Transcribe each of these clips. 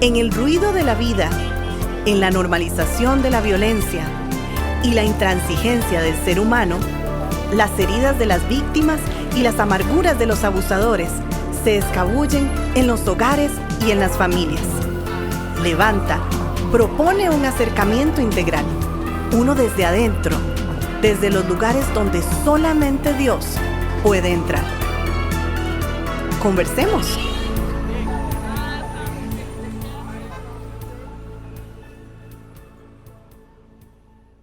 En el ruido de la vida, en la normalización de la violencia y la intransigencia del ser humano, las heridas de las víctimas y las amarguras de los abusadores se escabullen en los hogares y en las familias. Levanta propone un acercamiento integral, uno desde adentro, desde los lugares donde solamente Dios puede entrar. Conversemos.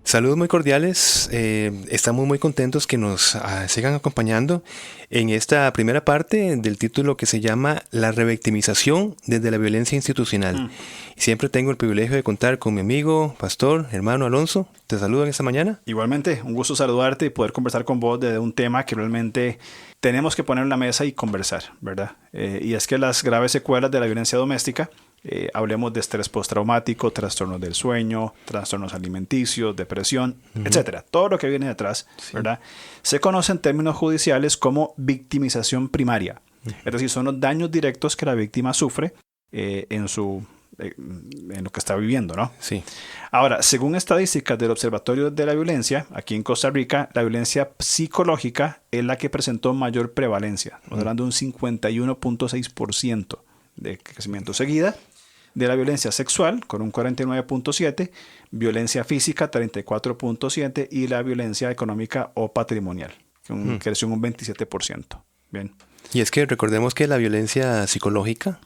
Saludos muy cordiales, estamos muy contentos que nos sigan acompañando en esta primera parte del título que se llama La revictimización desde la violencia institucional. Siempre tengo el privilegio de contar con mi amigo, pastor, hermano Alonso. Te saludo en esta mañana. Igualmente, un gusto saludarte y poder conversar con vos de un tema que realmente tenemos que poner en la mesa y conversar, ¿verdad? Y es que las graves secuelas de la violencia doméstica, hablemos de estrés postraumático, trastornos del sueño, trastornos alimenticios, depresión, etcétera. Todo lo que viene detrás, ¿verdad? Se conoce en términos judiciales como victimización primaria. Es decir, son los daños directos que la víctima sufre en lo que está viviendo, ¿no? Sí. Ahora, según estadísticas del Observatorio de la Violencia, aquí en Costa Rica, la violencia psicológica es la que presentó mayor prevalencia, hablando de un 51.6% de crecimiento, seguida de la violencia sexual con un 49.7%, violencia física 34.7% y la violencia económica o patrimonial, que creció un 27%. Bien. Y es que recordemos que la violencia psicológica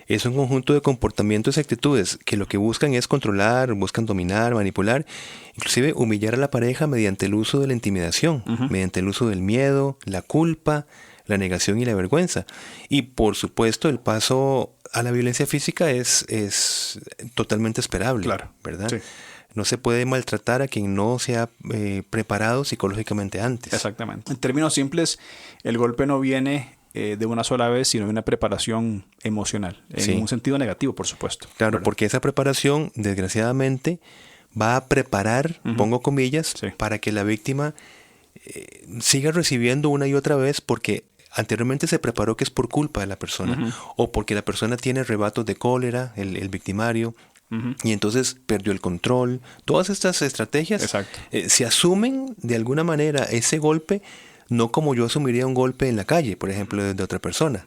es un conjunto de comportamientos y actitudes que lo que buscan es controlar, buscan dominar, manipular, inclusive humillar a la pareja mediante el uso de la intimidación, mediante el uso del miedo, la culpa, la negación y la vergüenza. Y por supuesto el paso a la violencia física es totalmente esperable, claro, ¿verdad? Sí. No se puede maltratar a quien no se ha preparado psicológicamente antes. Exactamente. En términos simples, el golpe no viene de una sola vez, sino de una preparación emocional, en un sentido negativo, por supuesto. Claro, ¿verdad? porque esa preparación, desgraciadamente, va a preparar, pongo comillas, para que la víctima siga recibiendo una y otra vez, porque anteriormente se preparó que es por culpa de la persona, o porque la persona tiene arrebatos de cólera, el victimario, y entonces perdió el control. Todas estas estrategias se asumen de alguna manera ese golpe, no como yo asumiría un golpe en la calle, por ejemplo, de otra persona.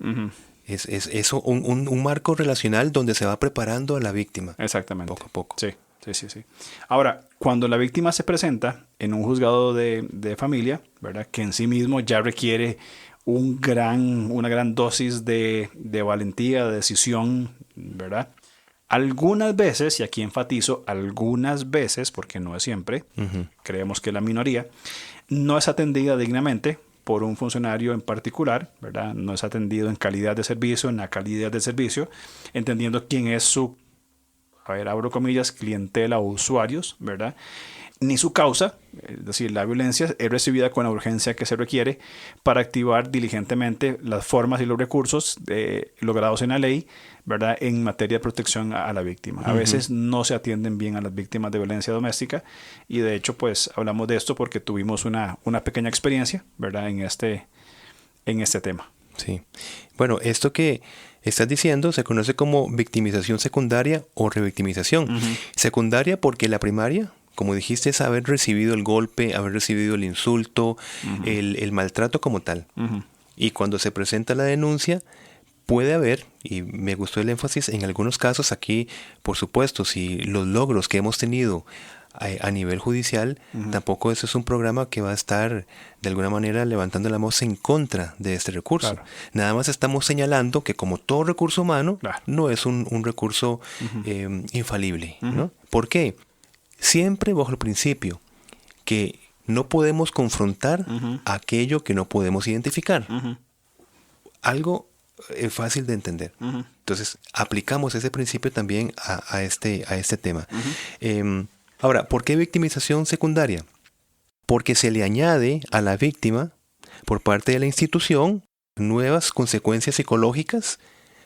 Es eso, un marco relacional donde se va preparando a la víctima. Exactamente. Poco a poco. Sí. Ahora, cuando la víctima se presenta en un juzgado de familia, ¿verdad? Que en sí mismo ya requiere una gran dosis de valentía, de decisión, ¿verdad? Algunas veces, y aquí enfatizo algunas veces, porque no es siempre, creemos que la minoría, no es atendida dignamente por un funcionario en particular, ¿verdad? No es atendido en calidad de servicio, en la calidad de servicio, entendiendo quién es su, abro comillas, clientela o usuarios, ¿verdad? Ni su causa, es decir, la violencia es recibida con la urgencia que se requiere para activar diligentemente las formas y los recursos logrados en la ley, ¿verdad?, en materia de protección a la víctima. A veces no se atienden bien a las víctimas de violencia doméstica y de hecho pues hablamos de esto porque tuvimos una pequeña experiencia, ¿verdad?, en este tema. Sí. Bueno, esto que estás diciendo se conoce como victimización secundaria o revictimización. Secundaria porque la primaria, como dijiste, es haber recibido el golpe, haber recibido el insulto, el maltrato como tal. Y cuando se presenta la denuncia, puede haber, y me gustó el énfasis, en algunos casos aquí, por supuesto, si los logros que hemos tenido a nivel judicial, tampoco eso es un programa que va a estar de alguna manera levantando la voz en contra de este recurso. Claro. Nada más estamos señalando que como todo recurso humano, no es un recurso infalible, ¿no? ¿Por qué? Siempre bajo el principio que no podemos confrontar aquello que no podemos identificar. Algo fácil de entender. Entonces, aplicamos ese principio también a este tema. Ahora, ¿por qué victimización secundaria? Porque se le añade a la víctima, por parte de la institución, nuevas consecuencias psicológicas,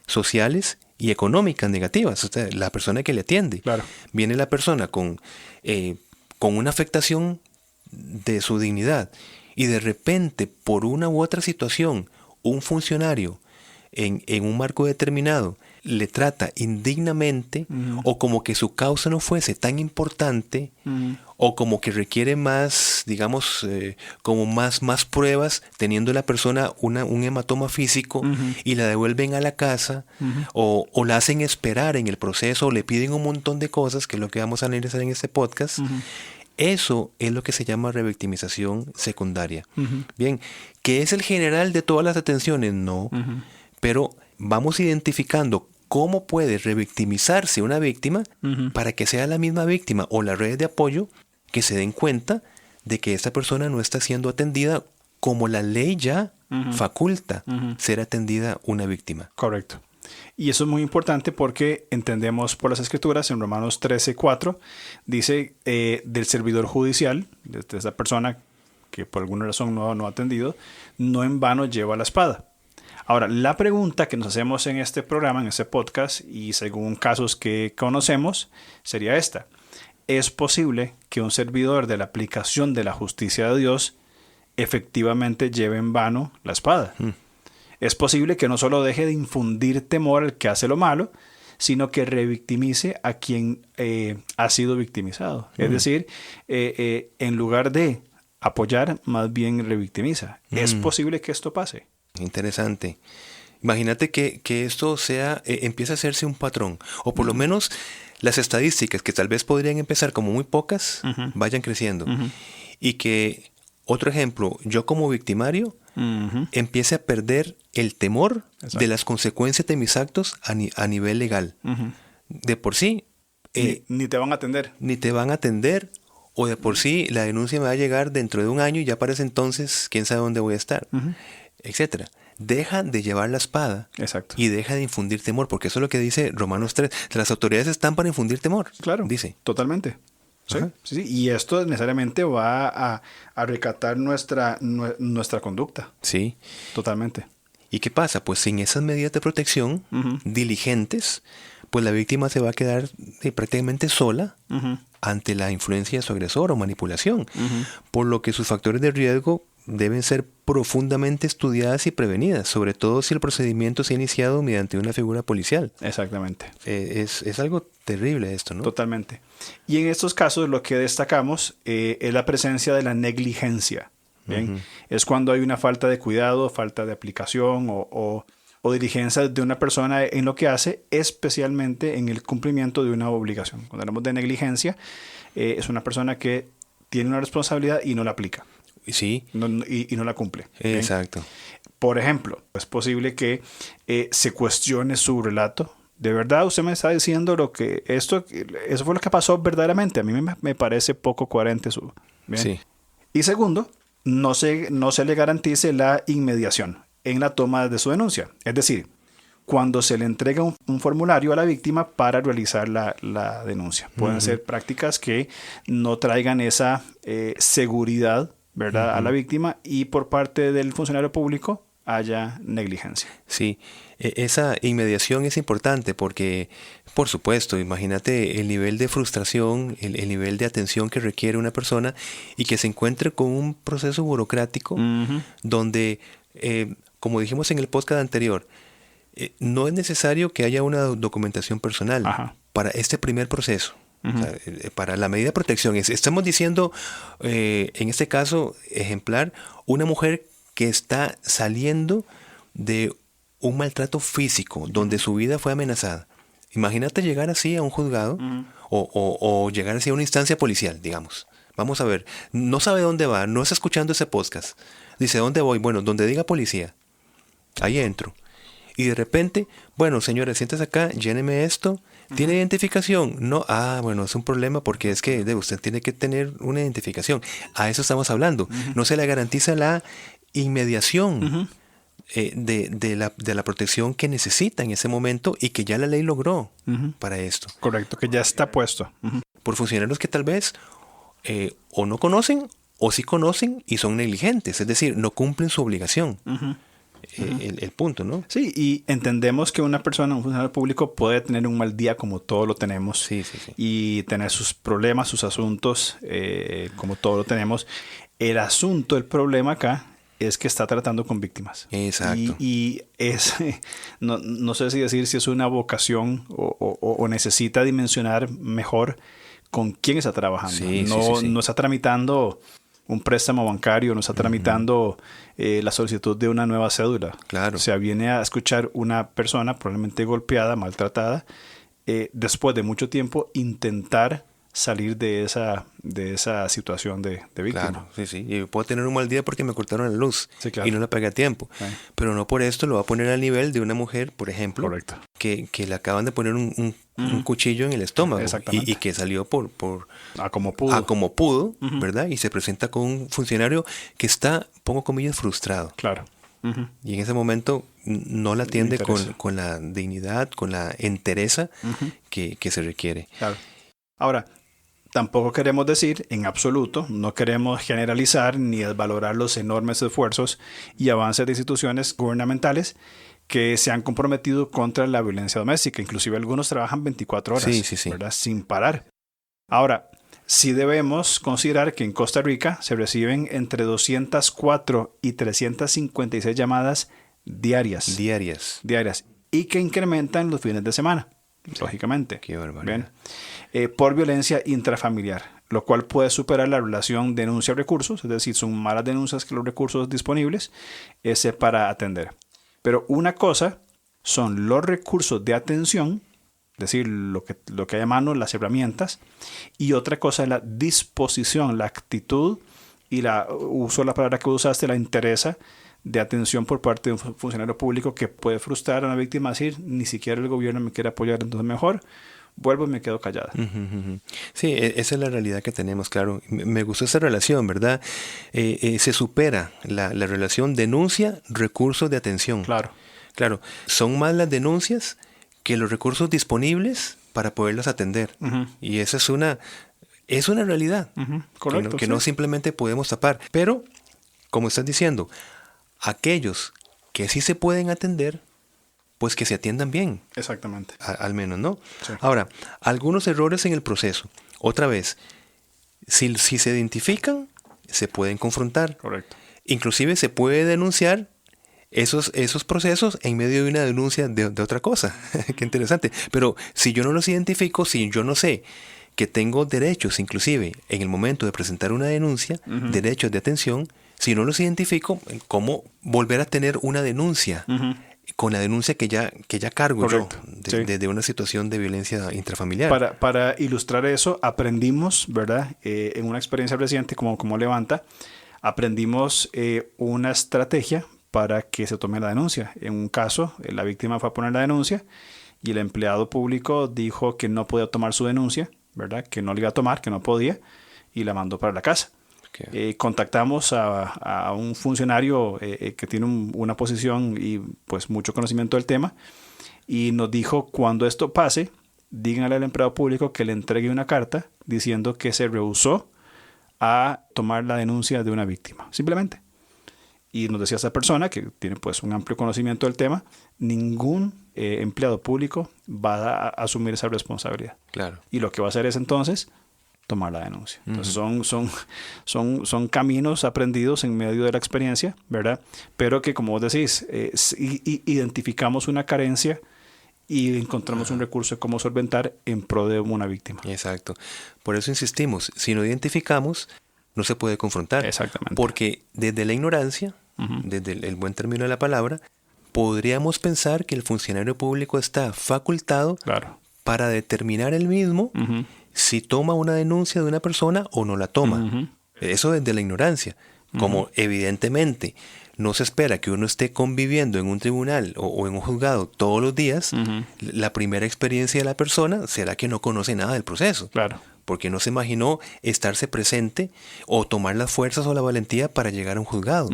sociales y económicas negativas. O sea, la persona que le atiende. Claro. Viene la persona con una afectación de su dignidad y de repente, por una u otra situación, un funcionario en un marco determinado le trata indignamente o como que su causa no fuese tan importante o como que requiere más, digamos, como más pruebas, teniendo la persona un hematoma físico y la devuelven a la casa o la hacen esperar en el proceso o le piden un montón de cosas, que es lo que vamos a analizar en este podcast. Eso es lo que se llama revictimización secundaria. Bien, ¿qué es el general de todas las atenciones? No, pero vamos identificando cómo puede revictimizarse una víctima para que sea la misma víctima o las redes de apoyo que se den cuenta de que esta persona no está siendo atendida como la ley ya faculta ser atendida una víctima. Correcto. Y eso es muy importante porque entendemos por las Escrituras, en Romanos 13:4, dice del servidor judicial, de esa persona que por alguna razón no ha atendido, no en vano lleva la espada. Ahora, la pregunta que nos hacemos en este programa, en este podcast, y según casos que conocemos, sería esta. ¿Es posible que un servidor de la aplicación de la justicia de Dios efectivamente lleve en vano la espada? Es posible que no solo deje de infundir temor al que hace lo malo, sino que revictimice a quien ha sido victimizado. Es decir, en lugar de apoyar, más bien revictimiza. ¿Es posible que esto pase? Interesante. Imagínate que esto empieza a hacerse un patrón, o por lo menos las estadísticas, que tal vez podrían empezar como muy pocas, vayan creciendo. Y que, otro ejemplo, yo como victimario empiece a perder el temor de las consecuencias de mis actos a nivel legal. De por sí... ni te van a atender. Ni te van a atender, o de por sí la denuncia me va a llegar dentro de un año y ya para ese entonces quién sabe dónde voy a estar, etcétera. Deja de llevar la espada. Exacto. Y deja de infundir temor, porque eso es lo que dice Romanos 3. Las autoridades están para infundir temor. Claro, dice. Totalmente. Sí. Y esto necesariamente va a recatar nuestra conducta. Sí. Totalmente. ¿Y qué pasa? Pues sin esas medidas de protección diligentes, pues la víctima se va a quedar prácticamente sola ante la influencia de su agresor o manipulación, por lo que sus factores de riesgo deben ser profundamente estudiadas y prevenidas, sobre todo si el procedimiento se ha iniciado mediante una figura policial. Exactamente. Es algo terrible esto, ¿no? Totalmente. Y en estos casos lo que destacamos es la presencia de la negligencia. ¿Bien? Es cuando hay una falta de cuidado, falta de aplicación o diligencia de una persona en lo que hace, especialmente en el cumplimiento de una obligación. Cuando hablamos de negligencia, es una persona que tiene una responsabilidad y no la aplica. Sí. Y no la cumple. ¿Bien? Exacto. Por ejemplo, es posible que se cuestione su relato. ¿De verdad usted me está diciendo eso fue lo que pasó verdaderamente? A mí me parece poco coherente su... ¿Bien? Sí. Y segundo, no se le garantice la inmediación en la toma de su denuncia. Es decir, cuando se le entrega un formulario a la víctima para realizar la denuncia. Pueden ser prácticas que no traigan esa seguridad, ¿verdad?, a la víctima, y por parte del funcionario público haya negligencia. Sí, esa inmediación es importante porque, por supuesto, imagínate el nivel de frustración, el nivel de atención que requiere una persona y que se encuentre con un proceso burocrático donde, como dijimos en el podcast anterior, no es necesario que haya una documentación personal para este primer proceso. O sea, para la medida de protección. Estamos diciendo, en este caso ejemplar, una mujer que está saliendo de un maltrato físico, donde su vida fue amenazada. Imagínate llegar así a un juzgado o llegar así a una instancia policial, digamos. Vamos a ver, no sabe dónde va, no está escuchando ese podcast. Dice, ¿dónde voy? Bueno, donde diga policía. Ahí entro. Y de repente, bueno, señora, siéntese acá, lléneme esto. ¿Tiene identificación? No. Ah, bueno, es un problema porque es que usted tiene que tener una identificación. A eso estamos hablando. No se le garantiza la inmediación de la protección que necesita en ese momento y que ya la ley logró para esto. Correcto, que ya está puesto. Por funcionarios que tal vez o no conocen o sí conocen y son negligentes, es decir, no cumplen su obligación. El punto, ¿no? Sí, y entendemos que un funcionario público puede tener un mal día como todos lo tenemos. Sí. Y tener sus problemas, sus asuntos, como todos lo tenemos. El problema acá es que está tratando con víctimas. Exacto. Y es, no sé si decir si es una vocación o necesita dimensionar mejor con quién está trabajando. Sí. No está tramitando un préstamo bancario, no está tramitando la solicitud de una nueva cédula. Claro. O sea, viene a escuchar una persona probablemente golpeada, maltratada, después de mucho tiempo intentar salir de esa situación de víctima. Claro, sí. Y puedo tener un mal día porque me cortaron la luz y no la pagué a tiempo. Pero no por esto lo va a poner al nivel de una mujer, por ejemplo, Correcto. Que le acaban de poner un cuchillo en el estómago y que salió a como pudo, ¿verdad? Y se presenta con un funcionario que está, pongo comillas, frustrado. Claro. Y en ese momento no la atiende con la dignidad, con la entereza que se requiere. Claro. Ahora, tampoco queremos decir, en absoluto, no queremos generalizar ni desvalorar los enormes esfuerzos y avances de instituciones gubernamentales que se han comprometido contra la violencia doméstica. Inclusive algunos trabajan 24 horas, ¿verdad? Sin parar. Ahora, sí debemos considerar que en Costa Rica se reciben entre 204 y 356 llamadas diarias. Y que incrementan los fines de semana, lógicamente. Qué barbaridad. Por violencia intrafamiliar, lo cual puede superar la relación denuncia-recursos, es decir, son más las denuncias que los recursos disponibles para atender. Pero una cosa son los recursos de atención, es decir, lo que hay a mano, las herramientas, y otra cosa es la disposición, la actitud y uso la palabra que usaste, la interesa de atención por parte de un funcionario público que puede frustrar a una víctima, decir, ni siquiera el gobierno me quiere apoyar, entonces mejor vuelvo y me quedo callada. Sí, esa es la realidad que tenemos, claro. Me gustó esa relación, ¿verdad? Se supera la relación denuncia-recursos de atención. Claro, son más las denuncias que los recursos disponibles para poderlas atender. Y esa es una realidad. Correcto, que no simplemente podemos tapar. Pero, como estás diciendo, aquellos que sí se pueden atender, pues que se atiendan bien. Exactamente. Al menos, ¿no? Sí. Ahora, algunos errores en el proceso. Otra vez, si se identifican, se pueden confrontar. Correcto. Inclusive se puede denunciar esos procesos en medio de una denuncia de otra cosa. Qué interesante. Pero si yo no los identifico, si yo no sé que tengo derechos, inclusive en el momento de presentar una denuncia, derechos de atención, si no los identifico, ¿cómo volver a tener una denuncia? Con la denuncia que ya cargo. Correcto. Yo de una situación de violencia intrafamiliar. Para ilustrar eso, aprendimos, ¿verdad? En una experiencia reciente como Levanta, aprendimos una estrategia para que se tome la denuncia. En un caso, la víctima fue a poner la denuncia y el empleado público dijo que no podía tomar su denuncia, ¿verdad? Que no le iba a tomar, que no podía, y la mandó para la casa. Okay. Contactamos a un funcionario que tiene una posición y pues mucho conocimiento del tema y nos dijo, cuando esto pase, díganle al empleado público que le entregue una carta diciendo que se rehusó a tomar la denuncia de una víctima, simplemente. Y nos decía esa persona, que tiene pues un amplio conocimiento del tema, ningún empleado público va a asumir esa responsabilidad. Claro. Y lo que va a hacer es entonces tomar la denuncia. Entonces son caminos aprendidos en medio de la experiencia, ¿verdad? Pero que, como vos decís, identificamos una carencia y encontramos un recurso de cómo solventar en pro de una víctima. Exacto. Por eso insistimos, si no identificamos, no se puede confrontar. Exactamente. Porque desde la ignorancia, desde el buen término de la palabra, podríamos pensar que el funcionario público está facultado para determinar él mismo si toma una denuncia de una persona o no la toma. Eso desde la ignorancia. Como evidentemente no se espera que uno esté conviviendo en un tribunal o en un juzgado todos los días, la primera experiencia de la persona será que no conoce nada del proceso. Claro. Porque no se imaginó estarse presente o tomar las fuerzas o la valentía para llegar a un juzgado.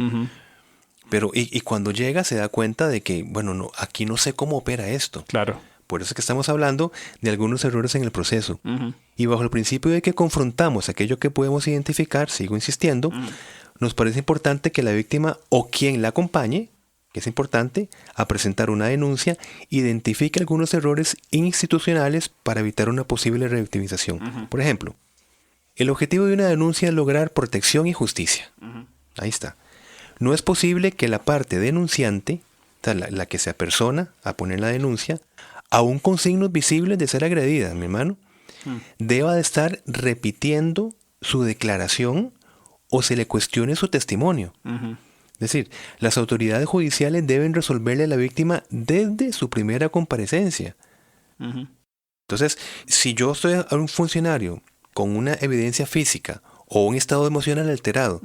Pero y cuando llega se da cuenta de que, bueno, aquí no sé cómo opera esto. Claro. Por eso es que estamos hablando de algunos errores en el proceso. Y bajo el principio de que confrontamos aquello que podemos identificar, sigo insistiendo, nos parece importante que la víctima o quien la acompañe, que es importante, a presentar una denuncia, identifique algunos errores institucionales para evitar una posible revictimización. Por ejemplo, el objetivo de una denuncia es lograr protección y justicia. Ahí está. no es posible que la parte denunciante, o sea, la que se apersona a poner la denuncia, aún con signos visibles de ser agredida, mi hermano, deba de estar repitiendo su declaración o se le cuestione su testimonio. Es decir, las autoridades judiciales deben resolverle a la víctima desde su primera comparecencia. Entonces, si yo soy un funcionario con una evidencia física o un estado emocional alterado,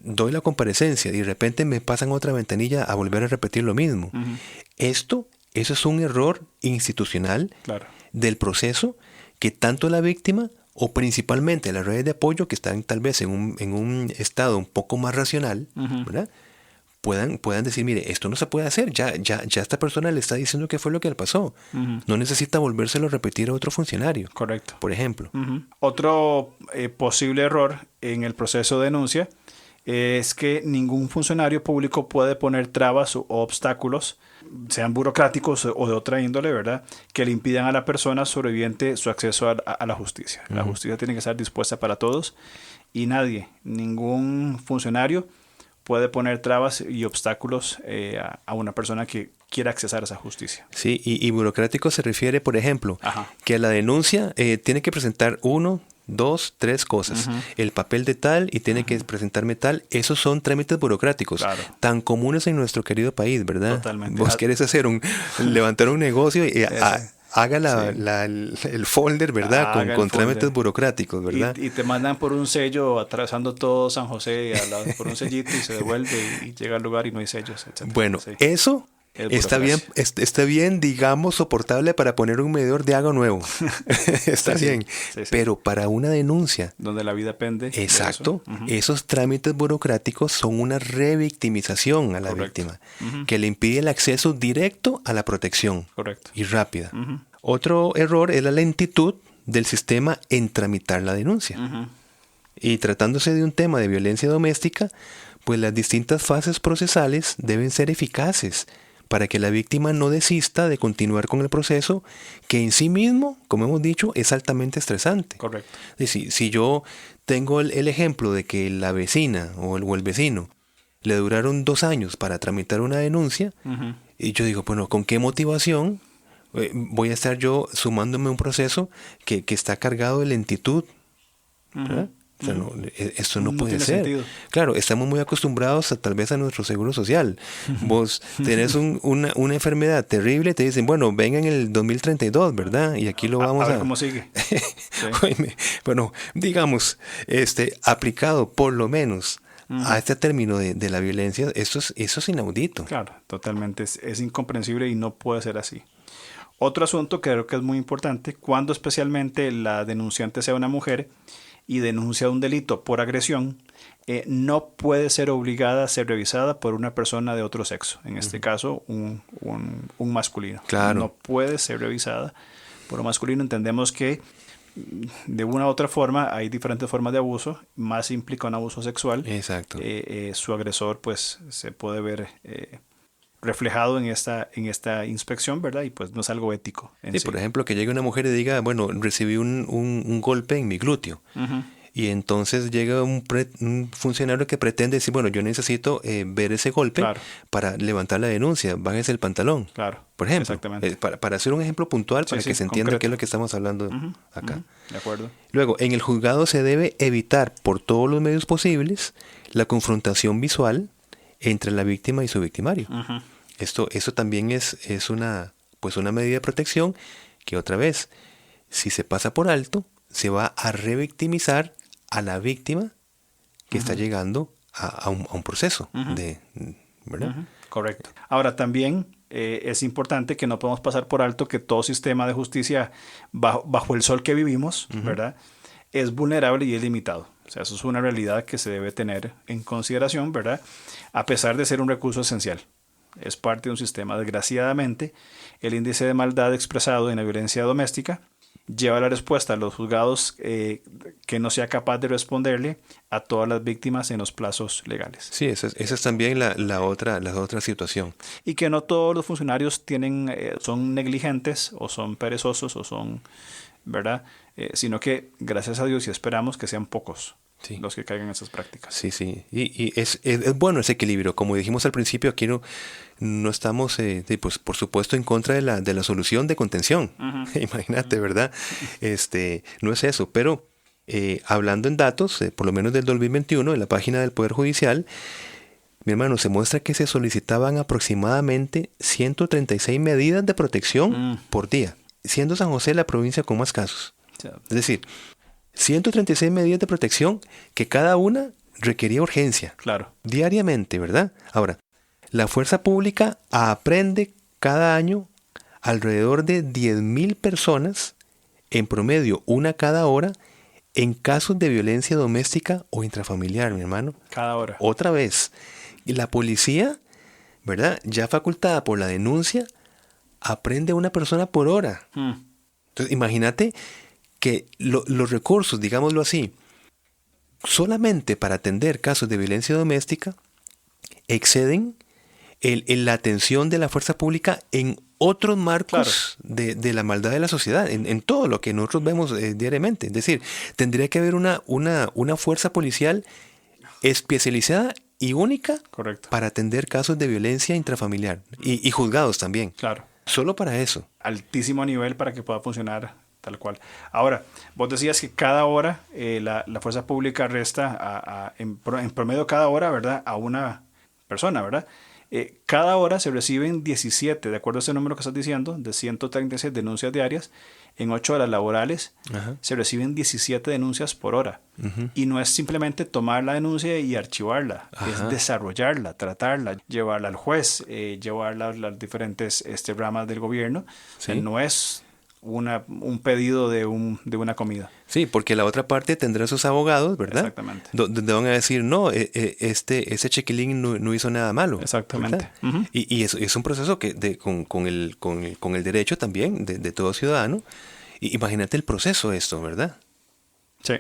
doy la comparecencia y de repente me pasan otra ventanilla a volver a repetir lo mismo. Eso es un error institucional del proceso que tanto la víctima o principalmente las redes de apoyo que están tal vez en un estado un poco más racional, ¿verdad? Puedan decir, mire, esto no se puede hacer, ya esta persona le está diciendo qué fue lo que le pasó. No necesita volvérselo a repetir a otro funcionario. Correcto. Por ejemplo. Otro posible error en el proceso de denuncia es que ningún funcionario público puede poner trabas o obstáculos, sean burocráticos o de otra índole, ¿verdad?, que le impidan a la persona sobreviviente su acceso a la justicia. La justicia tiene que estar dispuesta para todos y ningún funcionario puede poner trabas y obstáculos a una persona que quiera accesar a esa justicia. Sí, y burocrático se refiere, por ejemplo, que a la denuncia tiene que presentar 1, 2, 3 cosas. El papel de tal y tiene que presentarme tal. Esos son trámites burocráticos tan comunes en nuestro querido país, ¿verdad? Totalmente. Vos querés levantar un negocio y haga el folder, ¿verdad? Con trámites burocráticos, ¿verdad? Y te mandan por un sello atravesando todo San José por un sellito y se devuelve y llega al lugar y no hay sellos, etc. Bueno, eso está bien, digamos, soportable para poner un medidor de agua nuevo. Está bien. Sí. Pero para una denuncia donde la vida pende. Exacto. Esos trámites burocráticos son una revictimización a la víctima, que le impide el acceso directo a la protección. Correcto. Y rápida. Otro error es la lentitud del sistema en tramitar la denuncia. Y tratándose de un tema de violencia doméstica, pues las distintas fases procesales deben ser eficaces para que la víctima no desista de continuar con el proceso, que en sí mismo, como hemos dicho, es altamente estresante. Correcto. Si yo tengo el ejemplo de que la vecina o el vecino le duraron 2 años para tramitar una denuncia, y yo digo, bueno, ¿con qué motivación voy a estar yo sumándome a un proceso que está cargado de lentitud? ¿Verdad? O sea, esto no puede ser. Sentido. Claro, estamos muy acostumbrados tal vez a nuestro seguro social. Vos tenés una enfermedad terrible, te dicen, bueno, venga en el 2032, ¿verdad? Y aquí lo vamos a ver cómo sigue. Bueno, digamos, aplicado por lo menos a este término de la violencia, eso es inaudito. Claro, totalmente. Es incomprensible y no puede ser así. Otro asunto que creo que es muy importante, cuando especialmente la denunciante sea una mujer y denuncia un delito por agresión, no puede ser obligada a ser revisada por una persona de otro sexo. En este caso, un masculino. Claro. No puede ser revisada por un masculino. Entendemos que de una u otra forma hay diferentes formas de abuso. Más implica un abuso sexual. Exacto. Su agresor pues se puede ver reflejado en esta inspección, ¿verdad? Y pues no es algo ético. Sí, por ejemplo, que llegue una mujer y diga, bueno, recibí un golpe en mi glúteo. Y entonces llega un funcionario que pretende decir, bueno, yo necesito ver ese golpe para levantar la denuncia, bájese el pantalón. Claro. Por ejemplo, exactamente. Para hacer un ejemplo puntual, para que se entienda concreto. Qué es lo que estamos hablando acá. De acuerdo. Luego, en el juzgado se debe evitar por todos los medios posibles la confrontación visual entre la víctima y su victimario. Eso también es una medida de protección que, otra vez, si se pasa por alto, se va a revictimizar a la víctima que está llegando a un proceso ¿verdad? Correcto. Ahora, también es importante que no podemos pasar por alto que todo sistema de justicia bajo el sol que vivimos, ¿verdad?, es vulnerable y es limitado. O sea, eso es una realidad que se debe tener en consideración, ¿verdad?, a pesar de ser un recurso esencial. Es parte de un sistema. Desgraciadamente, el índice de maldad expresado en la violencia doméstica lleva la respuesta a los juzgados que no sea capaz de responderle a todas las víctimas en los plazos legales. Sí, esa es también la otra situación. Y que no todos los funcionarios son negligentes o son perezosos o son, ¿verdad? Sino que, gracias a Dios, y esperamos que sean pocos. los que caigan en esas prácticas. Sí, sí. Y es bueno ese equilibrio. Como dijimos al principio, aquí no estamos, pues, por supuesto, en contra de la solución de contención. Imagínate, ¿verdad? No es eso. Pero hablando en datos, por lo menos del 2021, en la página del Poder Judicial, mi hermano, se muestra que se solicitaban aproximadamente 136 medidas de protección por día, siendo San José la provincia con más casos. Es decir, 136 medidas de protección que cada una requería urgencia. Claro. Diariamente, ¿verdad? Ahora, la fuerza pública aprende cada año alrededor de 10.000 personas, en promedio una cada hora, en casos de violencia doméstica o intrafamiliar, mi hermano. Cada hora. Otra vez. Y la policía, ¿verdad? Ya facultada por la denuncia, aprende a una persona por hora. Entonces, imagínate que los recursos, digámoslo así, solamente para atender casos de violencia doméstica, exceden la atención de la fuerza pública en otros marcos de la maldad de la sociedad, en todo lo que nosotros vemos diariamente. Es decir, tendría que haber una fuerza policial especializada y única para atender casos de violencia intrafamiliar y juzgados también. Claro. Solo para eso. Altísimo nivel para que pueda funcionar tal cual. Ahora, vos decías que cada hora la fuerza pública arresta en promedio cada hora, ¿verdad?, a una persona, ¿verdad? Cada hora se reciben 17, de acuerdo a ese número que estás diciendo, de 136 denuncias diarias. En 8 horas laborales se reciben 17 denuncias por hora. Y no es simplemente tomar la denuncia y archivarla, es desarrollarla, tratarla, llevarla al juez, llevarla a las diferentes ramas del gobierno. O sea, no es un pedido de una comida. Sí, porque la otra parte tendrá sus abogados, ¿verdad? Exactamente. Donde van a decir, no, ese chiquilín no hizo nada malo. Exactamente. Y es un proceso que con el derecho también de todo ciudadano. Y imagínate el proceso esto, ¿verdad? Sí.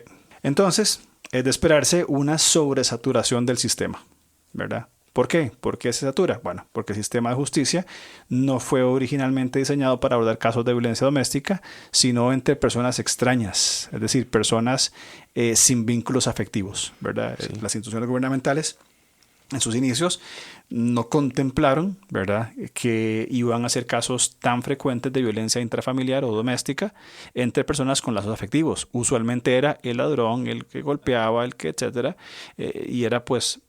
Entonces, es de esperarse una sobresaturación del sistema, ¿verdad? ¿Por qué? ¿Por qué se satura? Bueno, porque el sistema de justicia no fue originalmente diseñado para abordar casos de violencia doméstica, sino entre personas extrañas, es decir, personas sin vínculos afectivos, ¿verdad? Sí. Las instituciones gubernamentales en sus inicios no contemplaron, ¿verdad?, que iban a ser casos tan frecuentes de violencia intrafamiliar o doméstica entre personas con lazos afectivos. Usualmente era el ladrón, el que golpeaba, el que etcétera, y era pues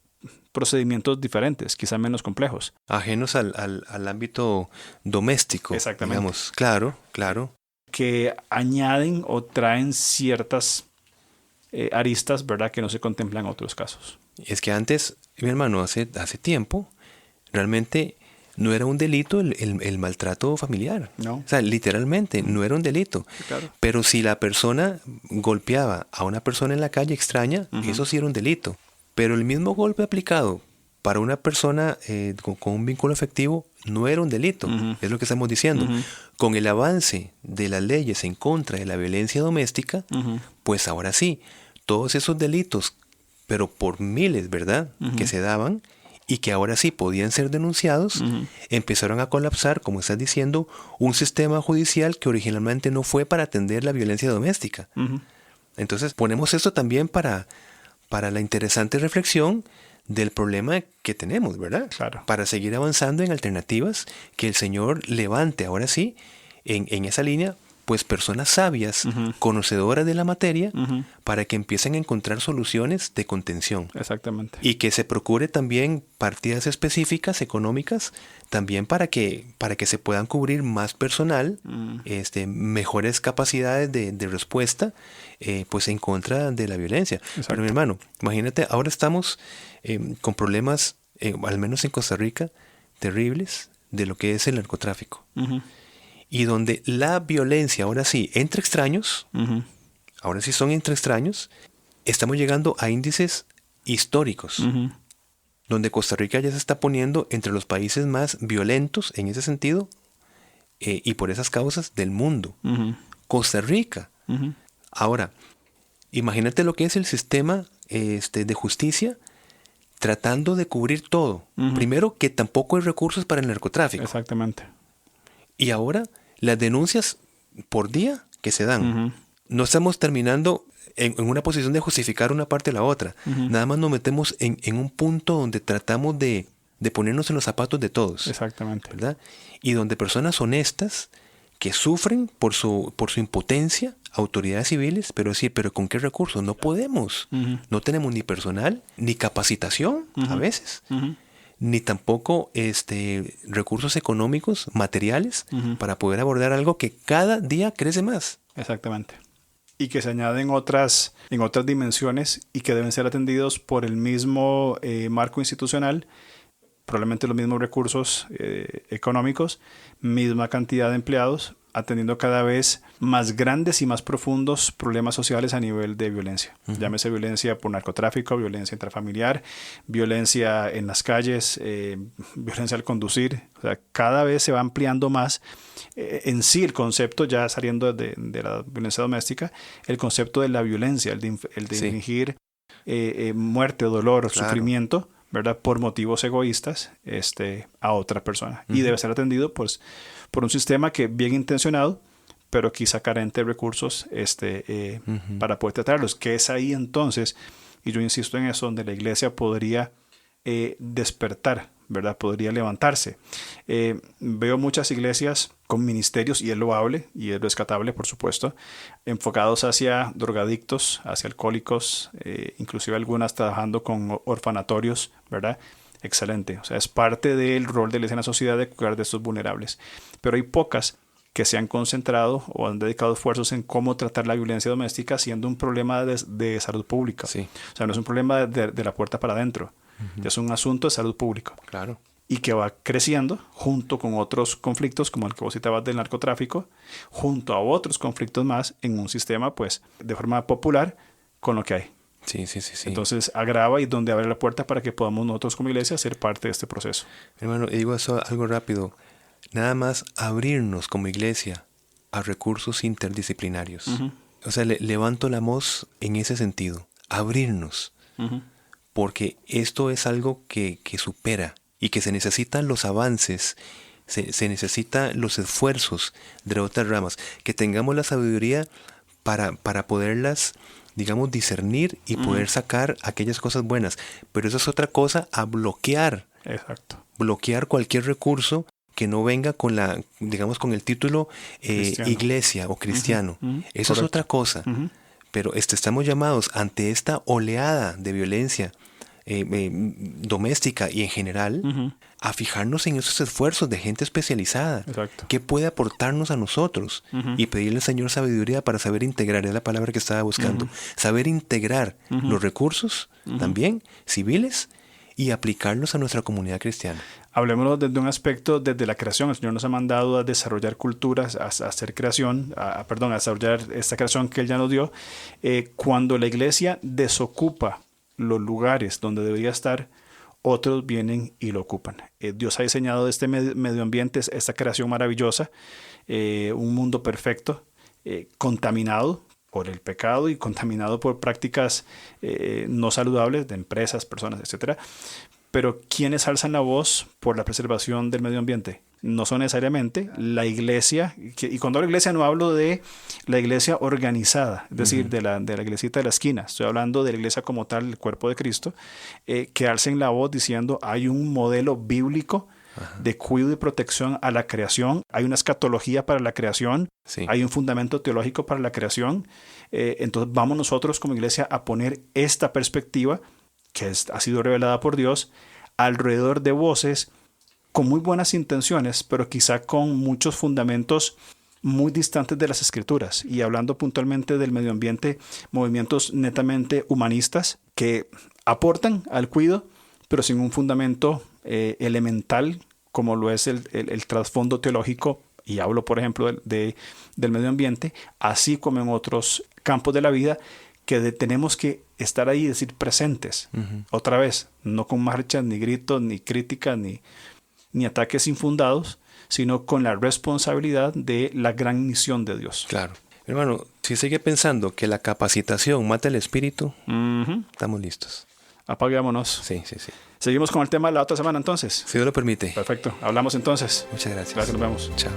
procedimientos diferentes, quizá menos complejos. Ajenos al ámbito doméstico. Exactamente. Digamos. Claro. Que añaden o traen ciertas aristas, ¿verdad?, que no se contemplan en otros casos. Es que antes, mi hermano, hace tiempo, realmente no era un delito el maltrato familiar. No. O sea, literalmente no era un delito. Sí, claro. Pero si la persona golpeaba a una persona en la calle extraña, eso sí era un delito. Pero el mismo golpe aplicado para una persona con un vínculo afectivo no era un delito. Es lo que estamos diciendo. Con el avance de las leyes en contra de la violencia doméstica, pues ahora sí, todos esos delitos, pero por miles, ¿verdad?, que se daban y que ahora sí podían ser denunciados, empezaron a colapsar, como estás diciendo, un sistema judicial que originalmente no fue para atender la violencia doméstica. Entonces ponemos esto también para la interesante reflexión del problema que tenemos, ¿verdad? Claro. Para seguir avanzando en alternativas que el Señor levante ahora sí en esa línea, pues personas sabias, conocedoras de la materia, para que empiecen a encontrar soluciones de contención. Exactamente. Y que se procure también partidas específicas económicas también para que se puedan cubrir más personal, mejores capacidades de respuesta, pues en contra de la violencia. Exacto. Pero mi hermano, imagínate, ahora estamos con problemas, al menos en Costa Rica, terribles de lo que es el narcotráfico. Y donde la violencia, ahora sí, entre extraños, ahora sí son entre extraños, estamos llegando a índices históricos, donde Costa Rica ya se está poniendo entre los países más violentos en ese sentido, y por esas causas del mundo. Costa Rica. Ahora, imagínate lo que es el sistema de justicia tratando de cubrir todo. Primero, que tampoco hay recursos para el narcotráfico. Exactamente. Y ahora, las denuncias por día que se dan, no estamos terminando en una posición de justificar una parte o la otra. Nada más nos metemos en un punto donde tratamos de ponernos en los zapatos de todos. Exactamente. ¿Verdad? Y donde personas honestas que sufren por su impotencia, autoridades civiles, pero ¿con qué recursos? No podemos. No tenemos ni personal, ni capacitación a veces, ni tampoco recursos económicos, materiales, para poder abordar algo que cada día crece más. Exactamente. Y que se añaden en otras dimensiones y que deben ser atendidos por el mismo marco institucional, probablemente los mismos recursos económicos, misma cantidad de empleados, atendiendo cada vez más grandes y más profundos problemas sociales a nivel de violencia. Llámese violencia por narcotráfico, violencia intrafamiliar, violencia en las calles, violencia al conducir. O sea, cada vez se va ampliando más en sí el concepto, ya saliendo de la violencia doméstica, el concepto de la violencia, el de infligir muerte, dolor, sufrimiento, ¿verdad? Por motivos egoístas a otra persona. Y debe ser atendido pues por un sistema que bien intencionado, pero quizá carente de recursos para poder tratarlos. Que es ahí entonces, y yo insisto en eso, donde la iglesia podría despertar, ¿verdad? Podría levantarse. Veo muchas iglesias con ministerios, y es loable y es rescatable, por supuesto, enfocados hacia drogadictos, hacia alcohólicos, inclusive algunas trabajando con orfanatorios, ¿verdad? Excelente. O sea, es parte del rol de la iglesia en la sociedad de cuidar de estos vulnerables. Pero hay pocas que se han concentrado o han dedicado esfuerzos en cómo tratar la violencia doméstica siendo un problema de salud pública. Sí. O sea, no es un problema de la puerta para adentro. Ya es un asunto de salud pública. Claro. Y que va creciendo junto con otros conflictos, como el que vos citabas del narcotráfico, junto a otros conflictos más en un sistema, pues, de forma popular con lo que hay. Sí. Entonces agrava y donde abre la puerta para que podamos nosotros como iglesia ser parte de este proceso. Hermano, y digo eso algo rápido. Nada más abrirnos como iglesia a recursos interdisciplinarios. O sea, levanto la voz en ese sentido. Abrirnos. Porque esto es algo que supera y que se necesitan los avances, se necesitan los esfuerzos de otras ramas. Que tengamos la sabiduría para poderlas, digamos, discernir y poder sacar aquellas cosas buenas. Pero eso es otra cosa a bloquear. Exacto. Bloquear cualquier recurso que no venga con con el título iglesia o cristiano. Eso Correcto. Es otra cosa. Pero estamos llamados ante esta oleada de violencia doméstica y en general a fijarnos en esos esfuerzos de gente especializada. Exacto. Que puede aportarnos a nosotros y pedirle al Señor sabiduría para saber integrar, es la palabra que estaba buscando, saber integrar los recursos también civiles y aplicarlos a nuestra comunidad cristiana. Hablemoslo desde un aspecto, desde la creación. El Señor nos ha mandado a desarrollar culturas, a hacer creación, a desarrollar esta creación que Él ya nos dio. Cuando la iglesia desocupa los lugares donde debería estar, otros vienen y lo ocupan. Dios ha diseñado este medio ambiente, esta creación maravillosa, un mundo perfecto, contaminado por el pecado y contaminado por prácticas no saludables de empresas, personas, etcétera. Pero ¿quiénes alzan la voz por la preservación del medio ambiente? No son necesariamente la iglesia, y cuando hablo de iglesia no hablo de la iglesia organizada, es decir, de la iglesita de la esquina. Estoy hablando de la iglesia como tal, el cuerpo de Cristo, que alcen la voz diciendo hay un modelo bíblico de cuidado y protección a la creación, hay una escatología para la creación, hay un fundamento teológico para la creación. Entonces vamos nosotros como iglesia a poner esta perspectiva que ha sido revelada por Dios alrededor de voces con muy buenas intenciones, pero quizá con muchos fundamentos muy distantes de las escrituras. Y hablando puntualmente del medio ambiente, movimientos netamente humanistas que aportan al cuidado, pero sin un fundamento elemental como lo es el trasfondo teológico, y hablo por ejemplo del medio ambiente, así como en otros campos de la vida, que tenemos que estar ahí y decir presentes. Otra vez, no con marchas, ni gritos, ni críticas, ni ataques infundados, sino con la responsabilidad de la gran misión de Dios. Claro. Hermano, si sigue pensando que la capacitación mata el espíritu, estamos listos. Apaguémonos. Sí. Seguimos con el tema la otra semana entonces. Si Dios lo permite. Perfecto. Hablamos entonces. Muchas gracias. Gracias, nos vemos. Chao.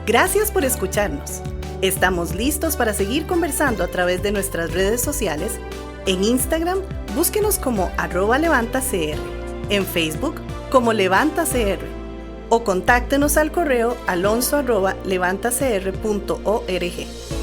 Gracias por escucharnos. Estamos listos para seguir conversando a través de nuestras redes sociales. En Instagram, búsquenos como @levantacr, en Facebook como LevantaCR o contáctenos al correo alonso@levantacr.org.